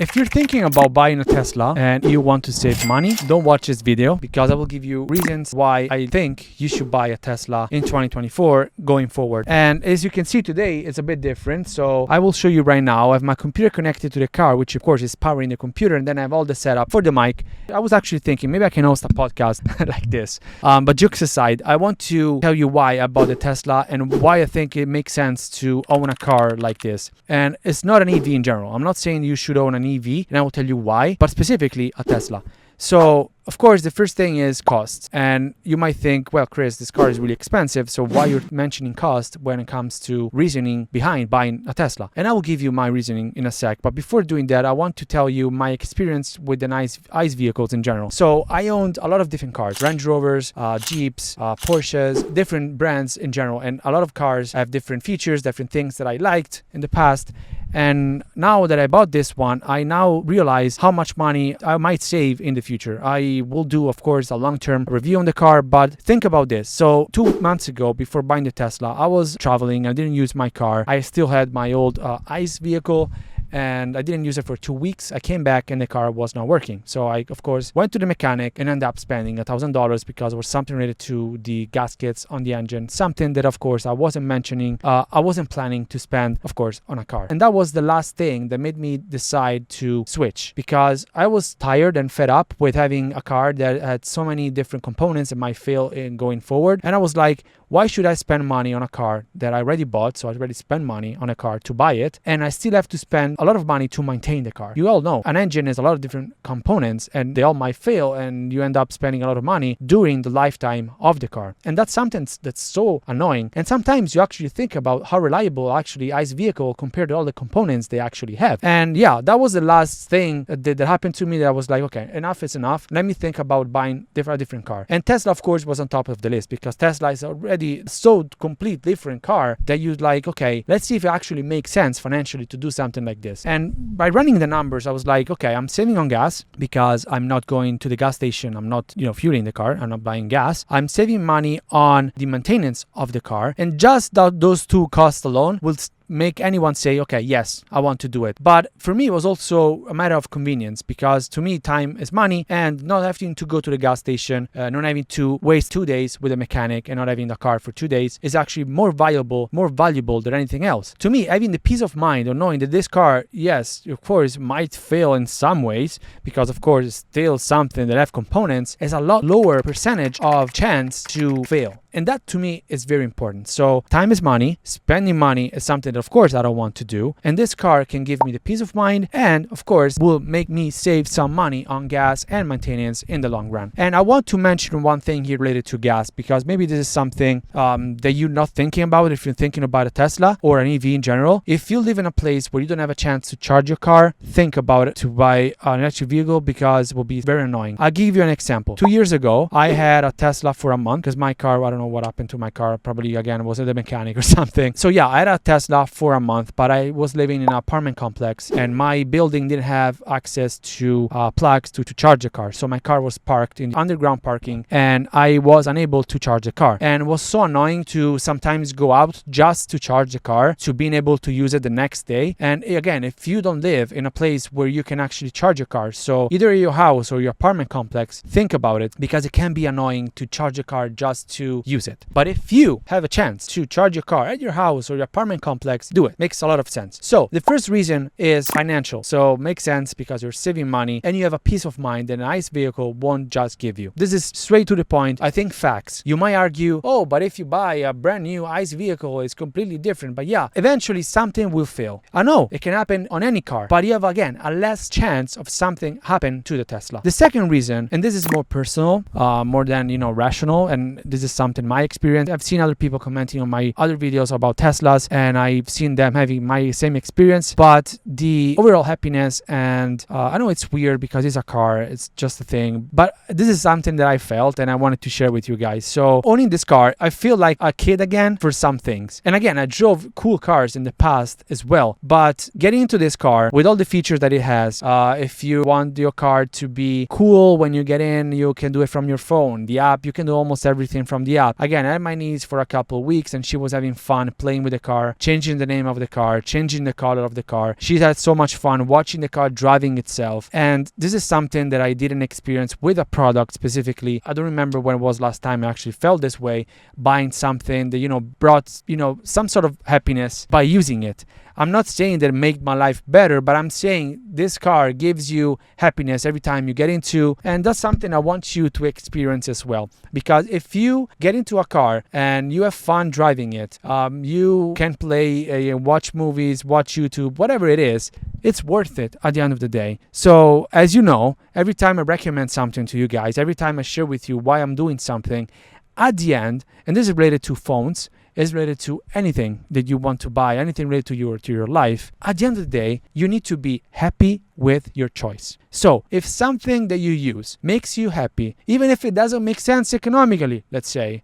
If you're thinking about buying a Tesla and you want to save money, don't watch this video because I will give you reasons why I think you should buy a Tesla in 2024 going forward. And as you can see today, it's a bit different. So I will show you right now. I have my computer connected to the car, which of course is powering the computer, and then I have all the setup for the mic. I was actually thinking maybe I can host a podcast like this. But jokes aside, I want to tell you why I bought the Tesla and why I think it makes sense to own a car like this. And it's not an EV in general. I'm not saying you should own an EV, and I will tell you why, but specifically a Tesla. So, of course, the first thing is costs. And you might think, well, Chris, this car is really expensive, so why you're mentioning cost when it comes to reasoning behind buying a Tesla? And I will give you my reasoning in a sec. But before doing that, I want to tell you my experience with the ICE vehicles in general. So I owned a lot of different cars, Range Rovers, Jeeps, Porsches, different brands in general. And a lot of cars have different features, different things that I liked in the past. And now that I bought this one, I now realize how much money I might save in the future. I will do, of course, a long-term review on the car, but think about this. So 2 months ago, before buying the Tesla, I was traveling. I didn't use my car. I still had my old ICE vehicle, and I didn't use it for 2 weeks. I came back and the car was not working. So I, of course, went to the mechanic and ended up spending $1,000 because it was something related to the gaskets on the engine. Something that, of course, I wasn't mentioning. I wasn't planning to spend, of course, on a car. And that was the last thing that made me decide to switch, because I was tired and fed up with having a car that had so many different components that might fail in going forward. And I was like, why should I spend money on a car that I already bought? So I already spent money on a car to buy it, and I still have to spend a lot of money to maintain the car. You all know an engine has a lot of different components and they all might fail, and you end up spending a lot of money during the lifetime of the car. And that's something that's so annoying. And sometimes you actually think about how reliable actually ICE vehicle compared to all the components they actually have. And yeah, that was the last thing that happened to me, that I was like, okay, enough is enough. Let me think about buying a different car. And Tesla, of course, was on top of the list, because Tesla is already so complete different car that you're like, okay, let's see if it actually makes sense financially to do something like this. And by running the numbers, I was like, okay, I'm saving on gas because I'm not going to the gas station. I'm not, fueling the car. I'm not buying gas. I'm saving money on the maintenance of the car. And just those two costs alone will make anyone say, okay, yes, I want to do it. But for me, it was also a matter of convenience, because to me, time is money, and not having to go to the gas station, not having to waste 2 days with a mechanic and not having the car for 2 days is actually more valuable than anything else. To me, having the peace of mind of knowing that this car, yes, of course, might fail in some ways, because of course, it's still something that have components, has a lot lower percentage of chance to fail. And that to me is very important. So time is money. Spending money is something that, of course, I don't want to do. And this car can give me the peace of mind, and of course will make me save some money on gas and maintenance in the long run. And I want to mention one thing here related to gas, because maybe this is something that you're not thinking about if you're thinking about a Tesla or an EV in general. If you live in a place where you don't have a chance to charge your car, think about it to buy an electric vehicle, because it will be very annoying. I'll give you an example. 2 years ago, I had a Tesla for a month because my car, I don't know what happened to my car. Probably again was at the mechanic or something. So yeah, I had a Tesla for a month, but I was living in an apartment complex and my building didn't have access to plugs to charge the car. So my car was parked in underground parking and I was unable to charge the car. And it was so annoying to sometimes go out just to charge the car, to being able to use it the next day. And again, if you don't live in a place where you can actually charge your car, so either your house or your apartment complex, think about it, because it can be annoying to charge a car just to use it. But if you have a chance to charge your car at your house or your apartment complex, do it. Makes a lot of sense. So the first reason is financial. So makes sense because you're saving money and you have a peace of mind that an ICE vehicle won't just give you. This is straight to the point. I think facts. You might argue, oh, but if you buy a brand new ICE vehicle, it's completely different. But yeah, eventually something will fail. I know it can happen on any car, but you have again a less chance of something happen to the Tesla. The second reason, and this is more personal, more than rational, and this is something my experience. I've seen other people commenting on my other videos about Teslas, and I've seen them having my same experience. But the overall happiness, and I know it's weird because it's a car, it's just a thing, but this is something that I felt and I wanted to share with you guys. So owning this car, I feel like a kid again for some things. And again, I drove cool cars in the past as well, but getting into this car with all the features that it has, if you want your car to be cool when you get in, you can do it from your phone. The app, you can do almost everything from the app. yeah, again, I had my niece for a couple of weeks and she was having fun playing with the car, changing the name of the car, changing the color of the car. She had so much fun watching the car driving itself. And this is something that I didn't experience with a product specifically. I don't remember when it was last time I actually felt this way, buying something that, brought, some sort of happiness by using it. I'm not saying that it made my life better, but I'm saying this car gives you happiness every time you get into, and that's something I want you to experience as well. Because if you get into a car and you have fun driving it, you can play, watch movies, watch YouTube, whatever it is, it's worth it at the end of the day. So as you know, every time I recommend something to you guys, every time I share with you why I'm doing something, at the end, and this is related to phones, is related to anything that you want to buy, anything related to your life, at the end of the day, you need to be happy with your choice. So if something that you use makes you happy, even if it doesn't make sense economically, let's say,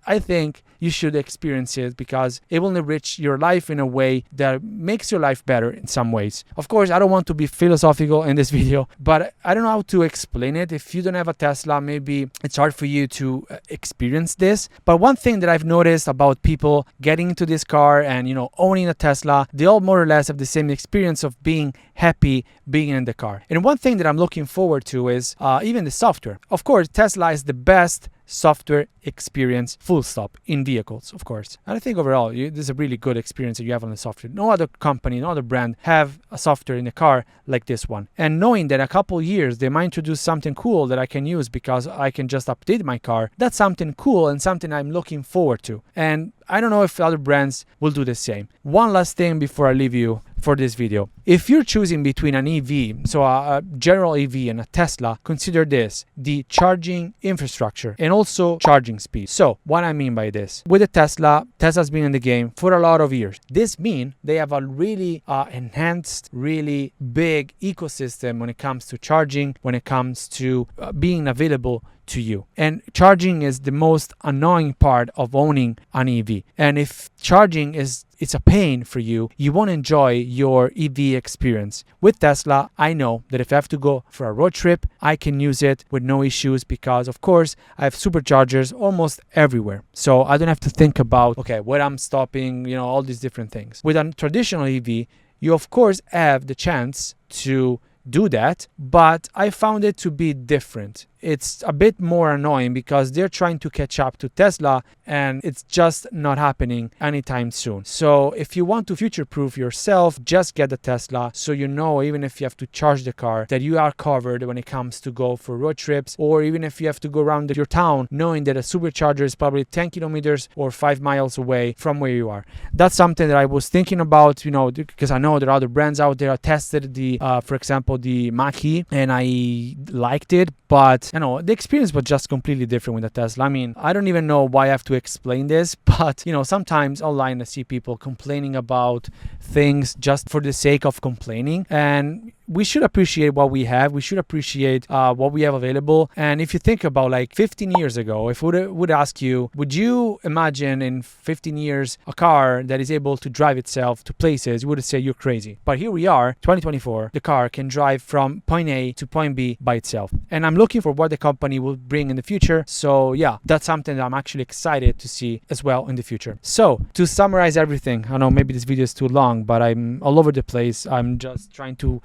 I think you should experience it because it will enrich your life in a way that makes your life better in some ways. Of course, I don't want to be philosophical in this video, but I don't know how to explain it. If you don't have a Tesla, maybe it's hard for you to experience this. But one thing that I've noticed about people getting into this car and, owning a Tesla, they all more or less have the same experience of being happy being in the car. And one thing that I'm looking forward to is even the software. Of course, Tesla is the best software experience, full stop, in vehicles, of course. And I think overall, this is a really good experience that you have on the software. No other company, no other brand have a software in the car like this one. And knowing that in a couple years, they might introduce something cool that I can use because I can just update my car, that's something cool and something I'm looking forward to. And I don't know if other brands will do the same. One last thing before I leave you for this video. If you're choosing between an EV, so a general EV and a Tesla, consider this, the charging infrastructure and also charging speed. So what I mean by this, with the Tesla's been in the game for a lot of years. This means they have a really enhanced, really big ecosystem when it comes to charging, when it comes to being available to you. And charging is the most annoying part of owning an EV. And if charging it's a pain for you, you won't enjoy your EV experience. With Tesla, I know that if I have to go for a road trip, I can use it with no issues because, of course, I have superchargers almost everywhere. So I don't have to think about, okay, where I'm stopping, all these different things. With a traditional EV, you, of course, have the chance to do that, but I found it to be different. It's a bit more annoying because they're trying to catch up to Tesla and it's just not happening anytime soon. So if you want to future-proof yourself, just get the Tesla so even if you have to charge the car, that you are covered when it comes to go for road trips, or even if you have to go around your town, knowing that a supercharger is probably 10 kilometers or 5 miles away from where you are. That's something that I was thinking about, because I know there are other brands out there. I tested for example, the Mach-E and I liked it, but the experience was just completely different with the Tesla. I mean, I don't even know why I have to explain this, but sometimes online I see people complaining about things just for the sake of complaining, and we should appreciate what we have. We should appreciate what we have available. And if you think about 15 years ago, if we would ask you, would you imagine in 15 years a car that is able to drive itself to places, you would say you're crazy. But here we are, 2024, the car can drive from point A to point B by itself. And I'm looking for what the company will bring in the future. So yeah, that's something that I'm actually excited to see as well in the future. So to summarize everything, I know maybe this video is too long, but I'm all over the place. I'm just trying to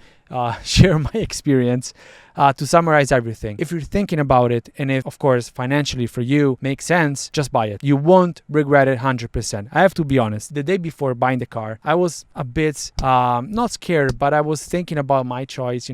share my experience. To summarize everything, if you're thinking about it, and if, of course, financially for you makes sense, just buy it. You won't regret it 100%. I have to be honest. The day before buying the car, I was a bit not scared, but I was thinking about my choice.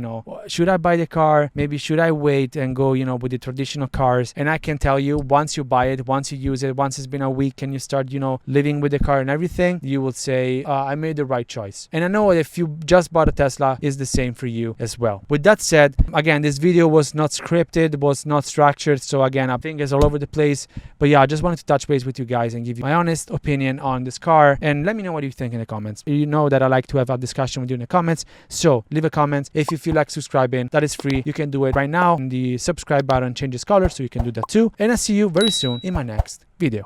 Should I buy the car? Maybe should I wait and go, with the traditional cars? And I can tell you, once you buy it, once you use it, once it's been a week, and you start, living with the car and everything, you will say, I made the right choice. And I know if you just bought a Tesla, it's the same for you as well. With that said, again, this video was not scripted, was not structured, so again, I think it's all over the place. But yeah, I just wanted to touch base with you guys and give you my honest opinion on this car, and let me know what you think in the comments. You know that I like to have a discussion with you in the comments, so leave a comment. If you feel like subscribing, that is free. You can do it right now. The subscribe button changes color, so you can do that too. And I'll see you very soon in my next video.